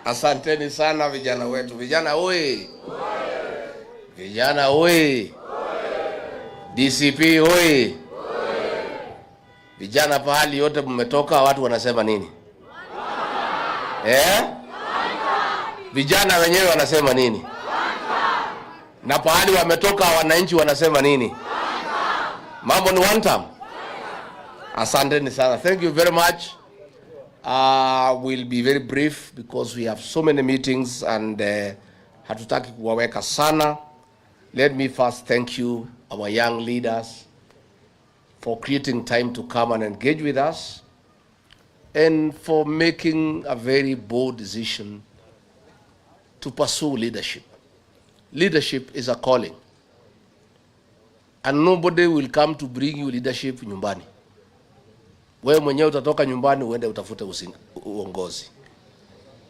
Asanteni sana vijana wetu. Vijana oi! Vijana oi! DCP oi! Vijana pahali yote mmetoka, watu wanasema nini? Vijana wenyewe wanasema nini? Na pahali wametoka wananchi wanasema nini? Mambo ni one time. Asanteni sana. Thank you very much. We'll be very brief because we have so many meetings and hatutaki kuwaweka sana. Let me first thank you, our young leaders, for creating time to come and engage with us and for making a very bold decision to pursue leadership. Leadership is a calling, and nobody will come to bring you leadership nyumbani. Wewe mwenyewe utatoka nyumbani uende utafute uongozi.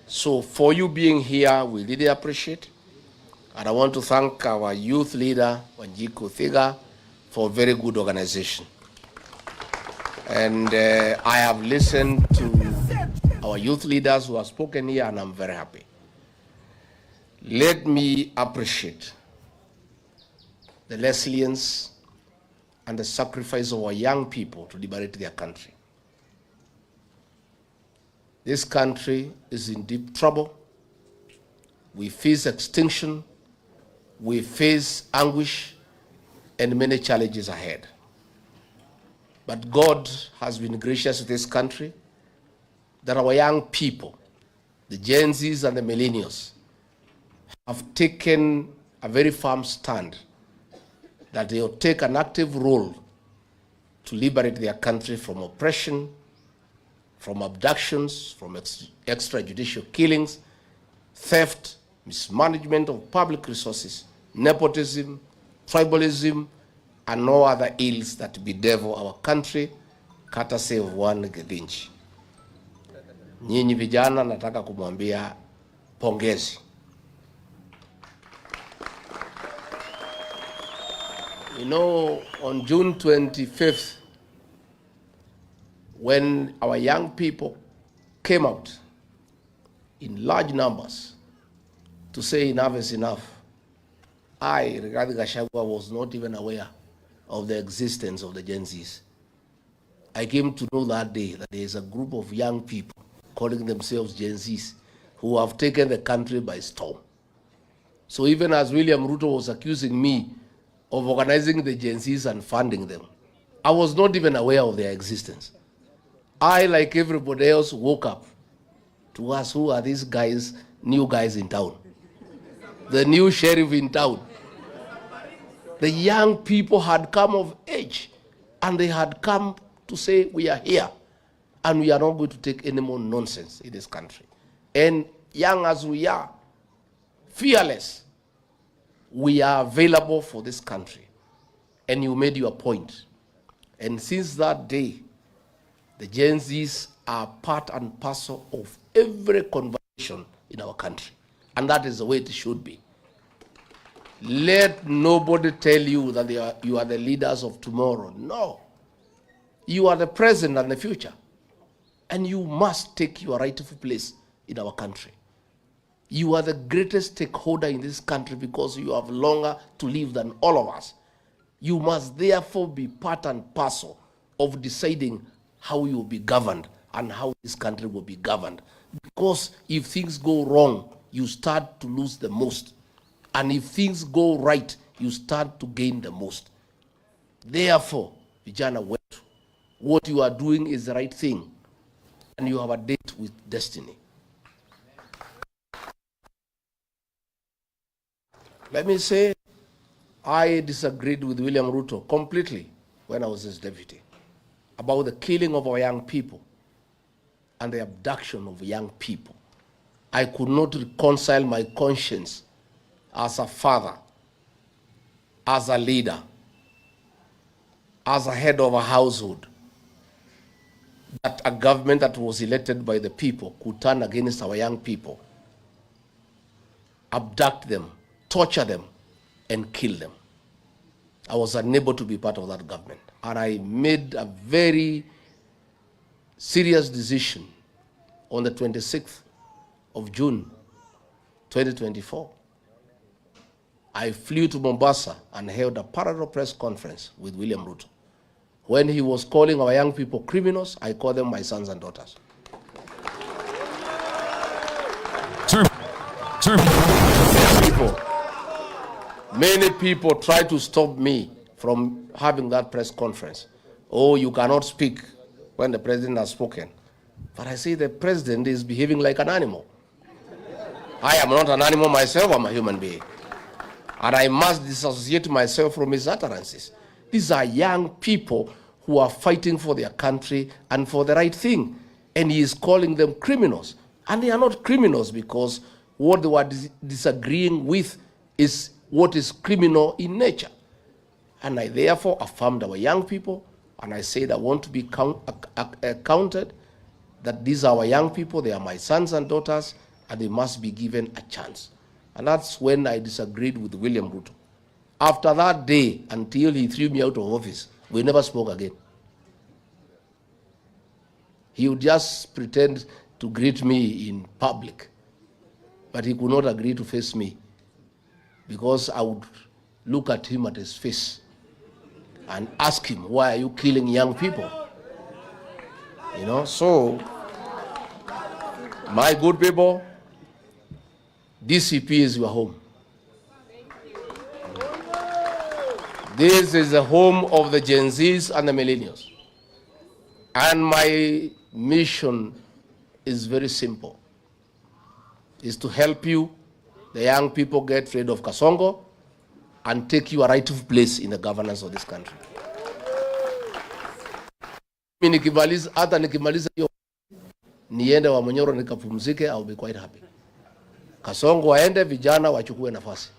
So for you being here, we really appreciate. And I want to thank our youth leader, Wanjiku Thiga, for very good organization. And I have listened to our youth leaders who have spoken here, and I'm very happy. Let me appreciate the resilience and the sacrifice of our young people to liberate their country. This country is in deep trouble. We face extinction, we face anguish, and many challenges ahead. But God has been gracious to this country that our young people, the Gen Zs and the millennials, have taken a very firm stand that they will take an active role to liberate their country from oppression, from abductions, from extrajudicial killings, theft, mismanagement of public resources, nepotism, tribalism, and no other ills that bedevil our country, courtesy of one Githinji. Nyinyi vijana nataka kumwambia pongezi. You know, on June 25th, when our young people came out in large numbers to say enough is enough, I, regarding Gachagua, was not even aware of the existence of the Gen Zs. I came to know that day that there is a group of young people calling themselves Gen Zs who have taken the country by storm. So even as William Ruto was accusing me of organizing the Gen Zs and funding them, I was not even aware of their existence. I, like everybody else, woke up to ask, who are these guys, new guys in town? The new sheriff in town. The young people had come of age, and they had come to say, we are here, and we are not going to take any more nonsense in this country. And young as we are, fearless, we are available for this country. And you made your point. And since that day, the Gen Zs are part and parcel of every conversation in our country. And that is the way it should be. Let nobody tell you that you are the leaders of tomorrow. No. You are the present and the future. And you must take your rightful place in our country. You are the greatest stakeholder in this country because you have longer to live than all of us. You must therefore be part and parcel of deciding how you will be governed and how this country will be governed. Because if things go wrong, you start to lose the most. And if things go right, you start to gain the most. Therefore, vijana wetu, what you are doing is the right thing. And you have a date with destiny. Let me say, I disagreed with William Ruto completely when I was his deputy about the killing of our young people and the abduction of young people. I could not reconcile my conscience as a father, as a leader, as a head of a household, that a government that was elected by the people could turn against our young people, abduct them, torture them, and kill them. I was unable to be part of that government. And I made a very serious decision on the 26th of June 2024, I flew to Mombasa and held a parallel press conference with William Ruto. When he was calling our young people criminals, I call them my sons and daughters. Many people try to stop me from having that press conference. Oh, you cannot speak when the president has spoken. But I say the president is behaving like an animal. I am not an animal myself, I'm a human being. And I must disassociate myself from his utterances. These are young people who are fighting for their country and for the right thing. And he is calling them criminals. And they are not criminals because what they were disagreeing with is what is criminal in nature. And I therefore affirmed our young people, and I said I want to be counted, that these are our young people, they are my sons and daughters, and they must be given a chance. And that's when I disagreed with William Ruto. After that day, until he threw me out of office, we never spoke again. He would just pretend to greet me in public, but he could not agree to face me because I would look at him at his face and ask him, why are you killing young people? You know, so my good people, DCP is your home. This is the home of the Gen Zs and the millennials. And my mission is very simple. Is to help you, the young people, get rid of Kasongo and take your rightful place in the governance of this country. Hata nikimaliza hiyo niende wa Monyoro nikapumzike, I'll be quite happy. Kasongo waende, vijana wachukue nafasi.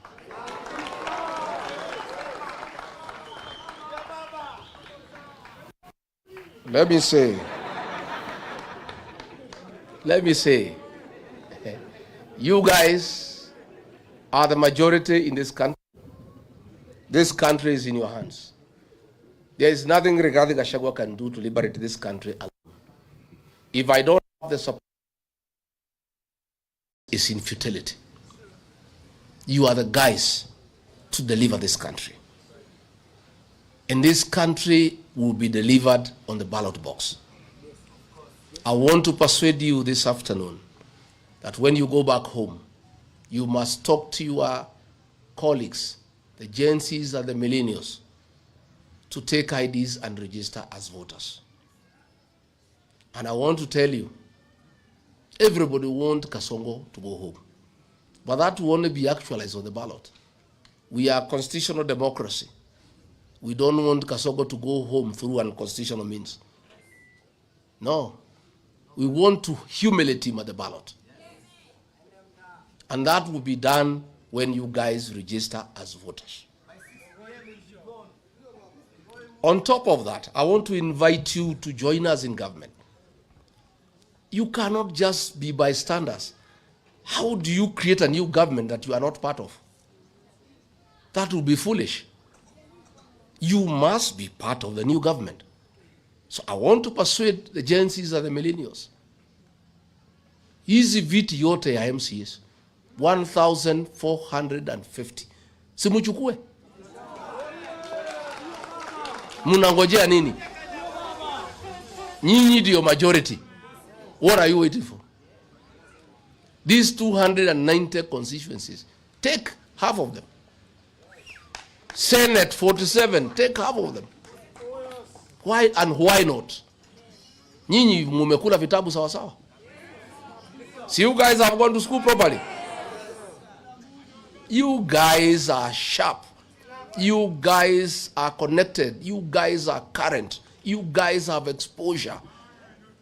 Let me say, you guys are the majority in this country. This country is in your hands. There is nothing regarding Gachagua can do to liberate this country alone. If I don't have the support, it's in futility. You are the guys to deliver this country. And this country will be delivered on the ballot box. I want to persuade you this afternoon that when you go back home, you must talk to your colleagues, the Gen Zs and the millennials, to take IDs and register as voters. And I want to tell you, everybody wants Kasongo to go home. But that will only be actualized on the ballot. We are constitutional democracy. We don't want Kasongo to go home through unconstitutional means. No. We want to humiliate him at the ballot. And that will be done when you guys register as voters. On top of that, I want to invite you to join us in government. You cannot just be bystanders. How do you create a new government that you are not part of? That would be foolish. You must be part of the new government. So I want to persuade the Gen Zs and the millennials. Hizi viti yote ya MCS 1,450. Simuchukue. Munangojea nini? Nyinyi ndio majority. What are you waiting for? These 290 constituencies, take half of them. Senate 47, take half of them. Why and why not? Nyinyi mumekula vitabu sawa sawa. So you guys have gone to school properly. You guys are sharp. You guys are connected. You guys are current. You guys have exposure.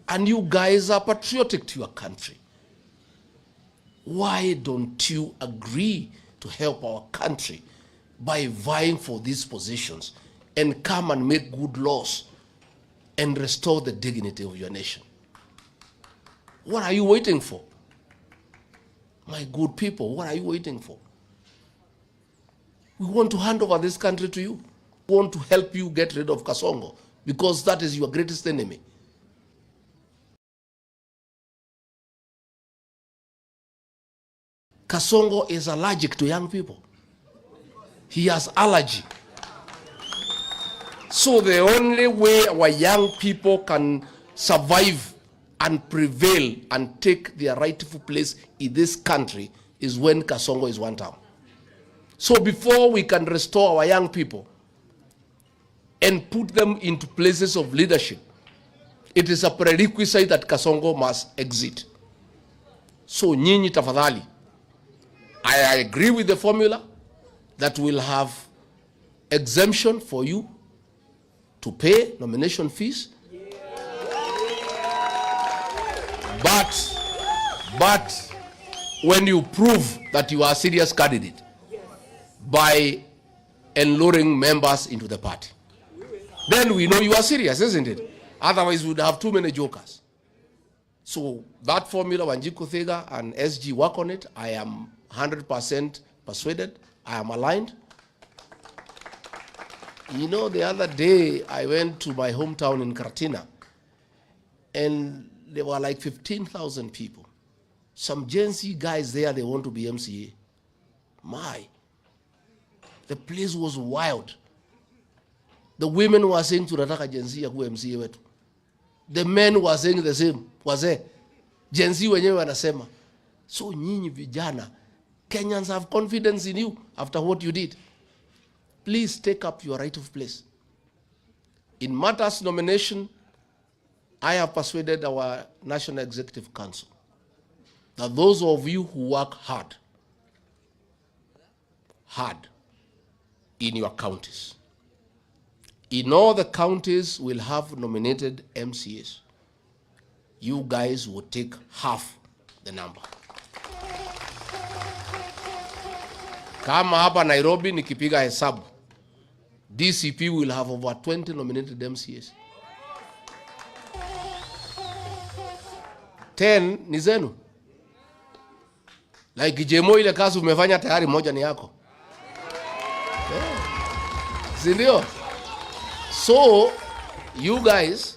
And you guys are patriotic to your country. Why don't you agree to help our country by vying for these positions and come and make good laws and restore the dignity of your nation? What are you waiting for? My good people, what are you waiting for? We want to hand over this country to you. We want to help you get rid of Kasongo because that is your greatest enemy. Kasongo is allergic to young people. He has allergy. So the only way our young people can survive and prevail and take their rightful place in this country is when Kasongo is one term. So before we can restore our young people and put them into places of leadership, it is a prerequisite that Kasongo must exit. So nyinyi tafadhali, I agree with the formula that will have exemption for you to pay nomination fees. But when you prove that you are a serious candidate by enluring members into the party, then we know you are serious, isn't it? Otherwise, we would have too many jokers. So that formula, Wanjiku Thega and SG work on it. I am 100% persuaded. I am aligned. You know, the other day, I went to my hometown in Karatina, and there were like 15,000 people. Some Gen Z guys there, they want to be MCA. The place was wild. The women were saying tunataka Gen Z akuwe MCA wetu. The men were saying the same. Wazee Gen Z wenyewe wanasema. So nyinyi vijana, Kenyans have confidence in you after what you did. Please take up your right of place. In matters nomination, I have persuaded our National Executive Council that those of you who work hard in your counties, in all the counties will have nominated MCAs. You guys will take half the number. Kama hapa Nairobi nikipiga hesabu, DCP will have over 20 nominated MCAs. 10 ni zenu. Like Jemo, ile kazi umefanya tayari, moja ni yako. Sindio? So, you guys,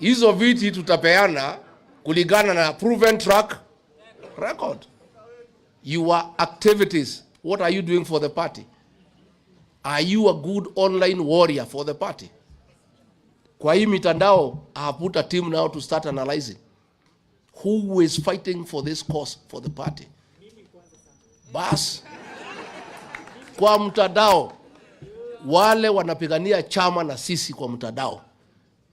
hizo viti tutapeana kulingana na proven track record. Your activities, what are you doing for the party? Are you a good online warrior for the party? Kwa hii mitandao, I have put a team now to start analyzing who is fighting for this cause for the party. Bas, kwa mtandao, wale wanapigania chama na sisi kwa mtandao,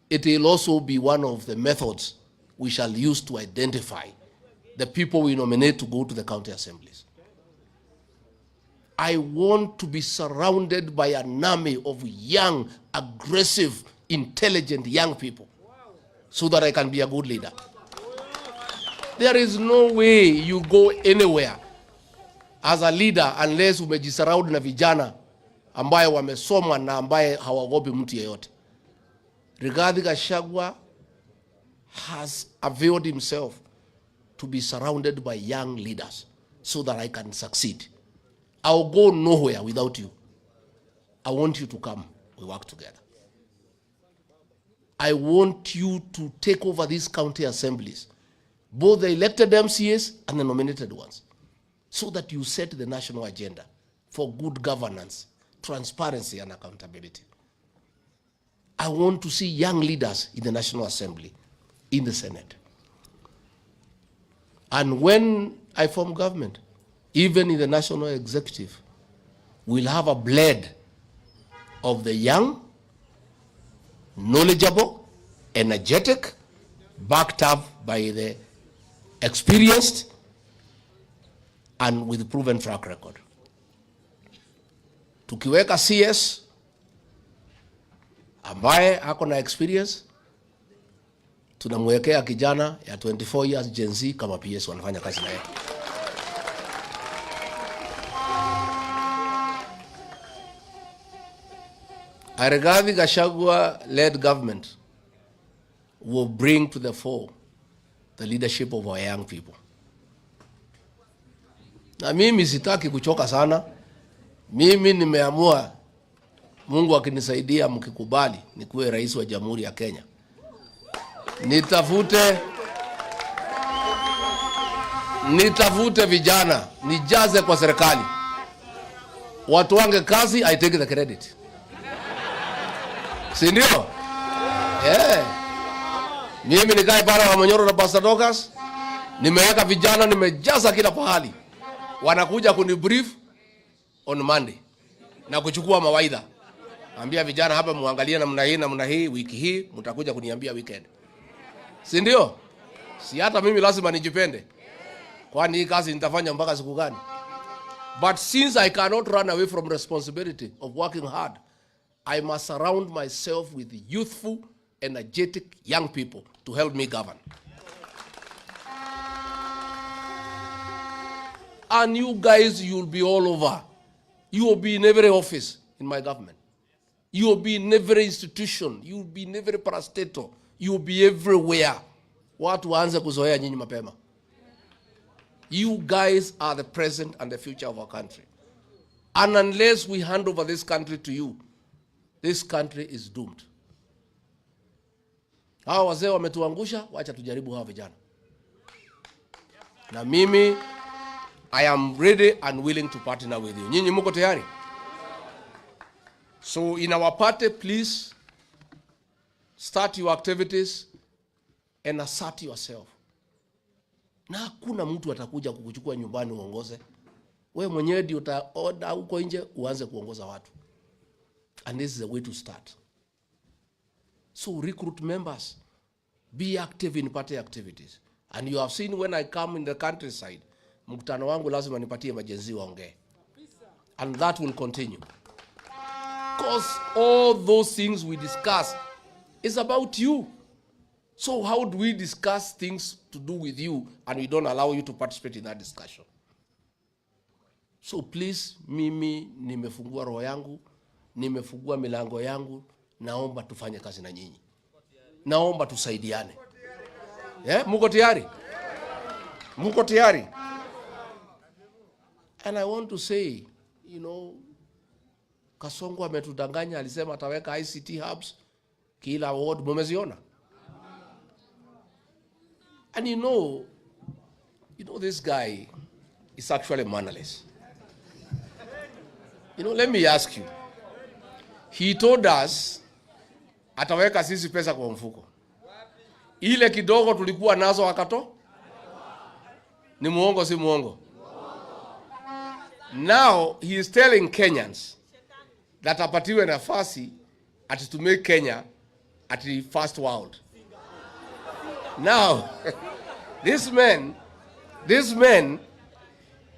it will also be one of the methods we shall use to identify the people we nominate to go to the county assemblies. I want to be surrounded by an army of young, aggressive, intelligent young people so that I can be a good leader. There is no way you go anywhere as a leader unless umejisurround na vijana ambaye wamesoma na ambaye hawagopi mtu yeyote. Rigathi Gachagua has availed himself to be surrounded by young leaders so that I can succeed. I'll go nowhere without you. I want you to come. We work together. I want you to take over these county assemblies, both the elected MCAs and the nominated ones, so that you set the national agenda for good governance, transparency, and accountability. I want to see young leaders in the National Assembly, in the Senate. And when I form government, even in the National Executive, we'll have a blend of the young, knowledgeable, energetic, backed up by the experienced, and with proven track record. Tukiweka CS ambaye ako na experience, tunamwekea kijana ya 24 years Gen Z kama PS wanafanya kazi na yeye. I regard the Gachagua-led government will bring to the fore the leadership of our young people. Na mimi sitaki kuchoka sana. Mimi nimeamua, Mungu akinisaidia mkikubali, nikuwe rais wa Jamhuri ya Kenya. nitafute vijana, nijaze kwa serikali. Watu wange kazi, I take the credit. Si ndio? Mimi nikae pale wa Monyoro na Pastor Dokas, nimeweka vijana, nimejaza kila pahali. Wanakuja kunibrief on Monday na kuchukua mawaidha. Ambia vijana hapa muangalie namna hii, wiki hii mtakuja kuniambia weekend. Si ndio? Si hata mimi lazima nijipende. Kwani hii kazi nitafanya mpaka siku gani? But since I cannot run away from responsibility of working hard, I must surround myself with youthful, energetic young people to help me govern. And you guys, you'll be all over. You will be in every office in my government. You will be in every institution. You will be in every parastatal. You will be everywhere. Watu waanze kuzoea nyinyi mapema. You guys are the present and the future of our country. And unless we hand over this country to you, this country is doomed. Hawa wazee wametuangusha, wacha tujaribu hawa vijana. Na mimi, I am ready and willing to partner with you. Nyinyi mko tayari? So in our party, please start your activities and assert yourself. Na hakuna mtu atakuja kukuchukua nyumbani uongoze. Wewe mwenyewe ndio utaoda huko nje uanze kuongoza watu. And this is the way to start. So recruit members. Be active in party activities. And you have seen when I come in the countryside, mkutano wangu lazima nipatie majenzi waongee. And that will continue. Because all those things we discuss is about you. So how do we discuss things to do with you and we don't allow you to participate in that discussion? So please, mimi nimefungua roho yangu, nimefungua milango yangu, naomba tufanye kazi na nyinyi. Naomba tusaidiane. Muko tayari? Muko tayari? And I want to say, you know, Kasongo ametudanganya, alisema ataweka ICT hubs kila ward, mumeziona? And you know this guy is actually mannerless. You know, let me ask you. He told us ataweka sisi pesa kwa mfuko. Ile kidogo tulikuwa nazo akato? Ni muongo si muongo? Now he is telling Kenyans that apatiwe nafasi ati to make Kenya at the first world. Now, this man,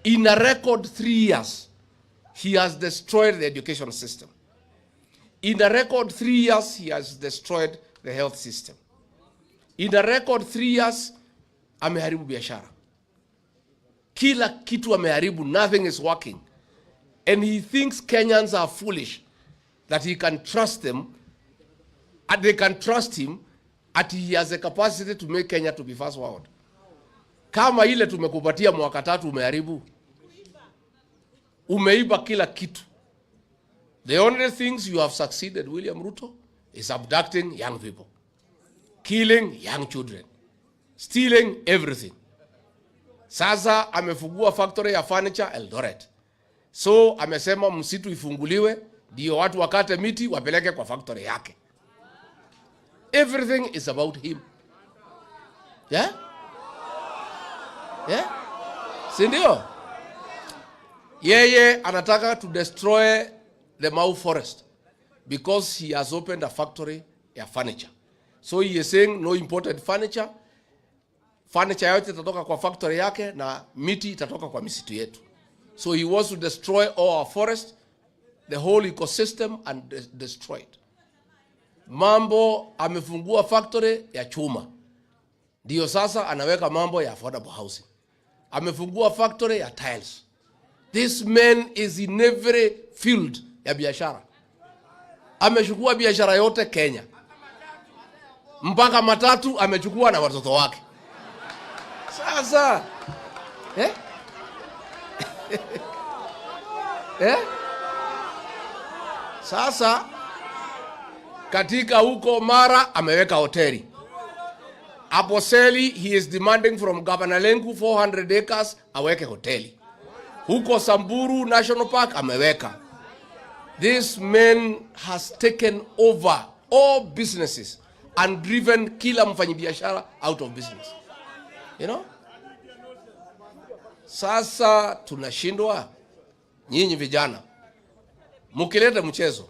in a record 3 years, he has destroyed the education system. In a record 3 years, he has destroyed the health system. In a record 3 years, ameharibu biashara. Kila kitu ameharibu, nothing is working. And he thinks Kenyans are foolish, that he can trust them, and they can trust him, that he has a capacity to make Kenya to be first world. Kama ile tumekupatia mwaka 3 umeharibu. Umeiba kila kitu. The only things you have succeeded, William Ruto, is abducting young people, killing young children, stealing everything. Sasa amefungua factory ya furniture Eldoret. So amesema msitu ifunguliwe, ndio watu wakate miti wapeleke kwa factory yake. Everything is about him. Yeah? Yeah? Si ndio? Yeye anataka to destroy the Mau forest because he has opened a factory ya furniture. So he is saying no imported furniture. Furniture yote itatoka kwa factory yake na miti itatoka kwa misitu yetu. So he wants to destroy all our forest, the whole ecosystem, and destroy it. Mambo amefungua factory ya chuma. Ndio sasa anaweka mambo ya affordable housing. Amefungua factory ya tiles. This man is in every field ya biashara. Amechukua biashara yote Kenya. Mpaka matatu amechukua na watoto wake. Sasa Sasa katika huko Mara ameweka hoteli. Aposeli, he is demanding from Governor Lenku 400 acres, aweke hoteli. Huko Samburu National Park, ameweka. This man has taken over all businesses and driven kila mfanyibiashara out of business. You know? Sasa tunashindwa, nyinyi vijana, mukileta mchezo,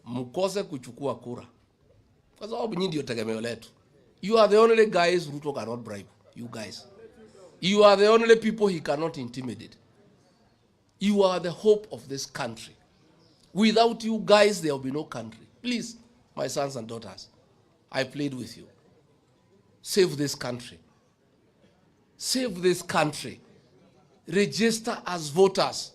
mukose kuchukua kura. Kwa sababu nyinyi ndio tegemeo letu. You are the only guys Ruto cannot bribe. You guys. You are the only people he cannot intimidate. You are the hope of this country. Without you guys, there will be no country. Please, my sons and daughters, I plead with you. Save this country. Save this country. Register as voters.